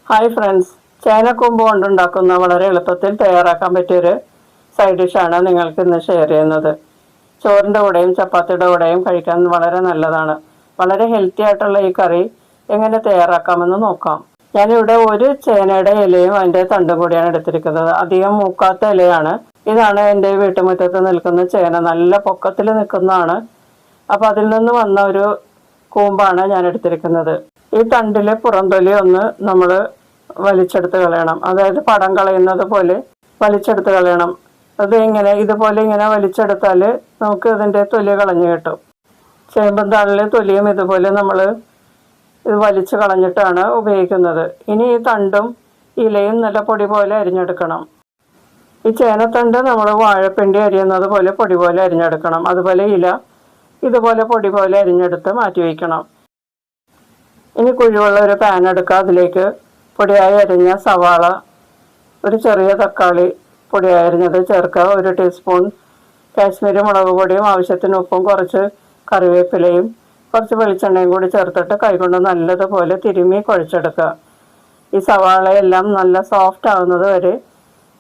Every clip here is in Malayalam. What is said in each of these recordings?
ഹായ് ഫ്രണ്ട്സ്, ചേനക്കൂമ്പ് കൊണ്ടുണ്ടാക്കുന്ന വളരെ എളുപ്പത്തിൽ തയ്യാറാക്കാൻ പറ്റിയൊരു സൈഡ് ഡിഷാണ് നിങ്ങൾക്ക് ഇന്ന് ഷെയർ ചെയ്യുന്നത്. ചോറിൻ്റെ കൂടെയും ചപ്പാത്തിയുടെ കൂടെയും കഴിക്കാൻ വളരെ നല്ലതാണ്. വളരെ ഹെൽത്തി ആയിട്ടുള്ള ഈ കറി എങ്ങനെ തയ്യാറാക്കാമെന്ന് നോക്കാം. ഞാനിവിടെ ഒരു ചേനയുടെ ഇലയും അതിൻ്റെ തണ്ടും കൂടിയാണ് എടുത്തിരിക്കുന്നത്. അധികം മൂക്കാത്ത ഇലയാണ്. ഇതാണ് എൻ്റെ വീട്ടുമുറ്റത്ത് നിൽക്കുന്ന ചേന. നല്ല പൊക്കത്തിൽ നിൽക്കുന്നതാണ്. അപ്പോൾ അതിൽ നിന്ന് വന്ന ഒരു കൂമ്പാണ് ഞാൻ എടുത്തിരിക്കുന്നത്. ഈ തണ്ടിലെ പുറംതൊലി ഒന്ന് നമ്മൾ വലിച്ചെടുത്ത് കളയണം. അതായത് പടം കളയുന്നത് പോലെ വലിച്ചെടുത്ത് കളയണം. അത് ഇതുപോലെ ഇങ്ങനെ വലിച്ചെടുത്താൽ നമുക്ക് ഇതിൻ്റെ തൊലി കളഞ്ഞു കിട്ടും. ചേമ്പും താളിലെ തൊലിയും ഇതുപോലെ നമ്മൾ ഇത് വലിച്ചു കളഞ്ഞിട്ടാണ് ഉപയോഗിക്കുന്നത്. ഇനി ഈ തണ്ടും ഇലയും നല്ല പൊടി പോലെ അരിഞ്ഞെടുക്കണം. ഈ ചേനത്തണ്ട് നമ്മൾ വാഴപ്പിണ്ടി അരിയുന്നത് പോലെ പൊടി പോലെ അരിഞ്ഞെടുക്കണം. അതുപോലെ ഇല ഇതുപോലെ പൊടി പോലെ അരിഞ്ഞെടുത്ത് മാറ്റി വയ്ക്കണം. ഇനി കുഴിവുള്ള ഒരു പാൻ എടുക്കുക. അതിലേക്ക് പൊടിയായി അരിഞ്ഞ സവാള, ഒരു ചെറിയ തക്കാളി പൊടിയായി അരിഞ്ഞത് ചേർക്കുക. 1 ടീസ്പൂൺ കാശ്മീരി മുളക് പൊടിയും ആവശ്യത്തിന് ഉപ്പും കുറച്ച് കറിവേപ്പിലയും കുറച്ച് വെളിച്ചെണ്ണയും കൂടി ചേർത്തിട്ട് കൈകൊണ്ട് നല്ലതുപോലെ തിരുമ്മി കുഴച്ചെടുക്കുക. ഈ സവാളയെല്ലാം നല്ല സോഫ്റ്റ് ആകുന്നത് വരെ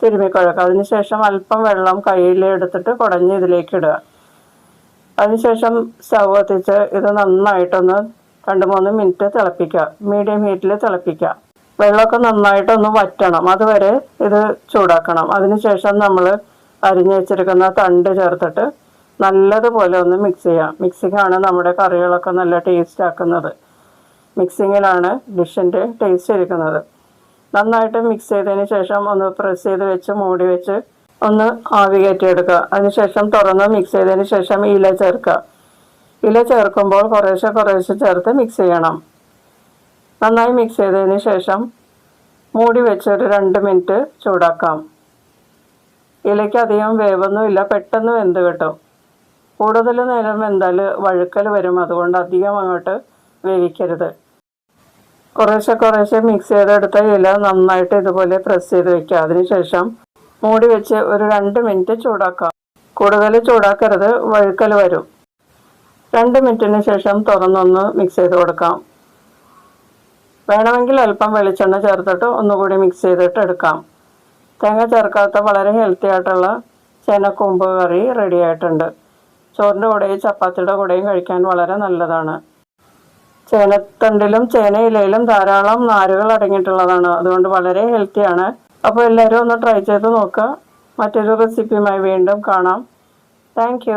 തിരുമ്മി കുഴക്കുക. അതിനുശേഷം അല്പം വെള്ളം കയ്യിൽ എടുത്തിട്ട് കുടഞ്ഞ് ഇതിലേക്ക് ഇടുക. അതിനുശേഷം സ്റ്റൗ കത്തിച്ച് ഇത് നന്നായിട്ടൊന്ന് 2-3 മിനിറ്റ് തിളപ്പിക്കുക. മീഡിയം ഹീറ്റിൽ തിളപ്പിക്കുക. വെള്ളമൊക്കെ നന്നായിട്ടൊന്ന് വറ്റണം. അതുവരെ ഇത് ചൂടാക്കണം. അതിനുശേഷം നമ്മൾ അരിഞ്ഞു വെച്ചിരിക്കുന്ന തണ്ട് ചേർത്തിട്ട് നല്ലതുപോലെ ഒന്ന് മിക്സ് ചെയ്യാം. മിക്സിങ്ങാണ് നമ്മുടെ കറികളൊക്കെ നല്ല ടേസ്റ്റ് ആക്കുന്നത്. മിക്സിങ്ങിലാണ് ഡിഷിൻ്റെ ടേസ്റ്റ് ഇരിക്കുന്നത്. നന്നായിട്ട് മിക്സ് ചെയ്തതിന് ശേഷം ഒന്ന് പ്രസ് ചെയ്ത് വെച്ച് മൂടി വെച്ച് ഒന്ന് ആവി കയറ്റിയെടുക്കുക. അതിനുശേഷം തുറന്ന് മിക്സ് ചെയ്തതിന് ശേഷം ഇല ചേർക്കുക. ഇല ചേർക്കുമ്പോൾ കുറേശ്ശെ ചേർത്ത് മിക്സ് ചെയ്യണം. നന്നായി മിക്സ് ചെയ്തതിന് ശേഷം മൂടി വെച്ച് ഒരു 2 മിനിറ്റ് ചൂടാക്കാം. ഇലയ്ക്ക് അധികം വേവൊന്നുമില്ല, പെട്ടെന്ന് വെന്ത് കിട്ടും. കൂടുതൽ നേരം വെന്താൽ വഴുക്കൽ വരും. അതുകൊണ്ട് അധികം അങ്ങോട്ട് വേവിക്കരുത്. കുറേശ്ശെ മിക്സ് ചെയ്തെടുത്ത ഇല നന്നായിട്ട് ഇതുപോലെ പ്രസ് ചെയ്ത് വയ്ക്കുക. അതിനുശേഷം മൂടി വെച്ച് ഒരു 2 മിനിറ്റ് ചൂടാക്കാം. കൂടുതൽ ചൂടാക്കരുത്, വഴുക്കൽ വരും. 2 മിനിറ്റിന് ശേഷം തുറന്നൊന്ന് മിക്സ് ചെയ്ത് കൊടുക്കാം. വേണമെങ്കിൽ അല്പം വെളിച്ചെണ്ണ ചേർത്തിട്ട് ഒന്നുകൂടി മിക്സ് ചെയ്തിട്ട് എടുക്കാം. തേങ്ങ ചേർക്കാത്ത വളരെ ഹെൽത്തി ആയിട്ടുള്ള ചേനക്കൂമ്പ് കറി റെഡി ആയിട്ടുണ്ട്. ചോറിൻ്റെ കൂടെയും ചപ്പാത്തിയുടെ കൂടെയും കഴിക്കാൻ വളരെ നല്ലതാണ്. ചേനത്തണ്ടിലും ചേനയിലയിലും ധാരാളം നാരുകൾ അടങ്ങിയിട്ടുള്ളതാണ്. അതുകൊണ്ട് വളരെ ഹെൽത്തിയാണ്. അപ്പോൾ എല്ലാവരും ഒന്ന് ട്രൈ ചെയ്ത് നോക്കുക. മറ്റൊരു റെസിപ്പിയുമായി വീണ്ടും കാണാം. താങ്ക്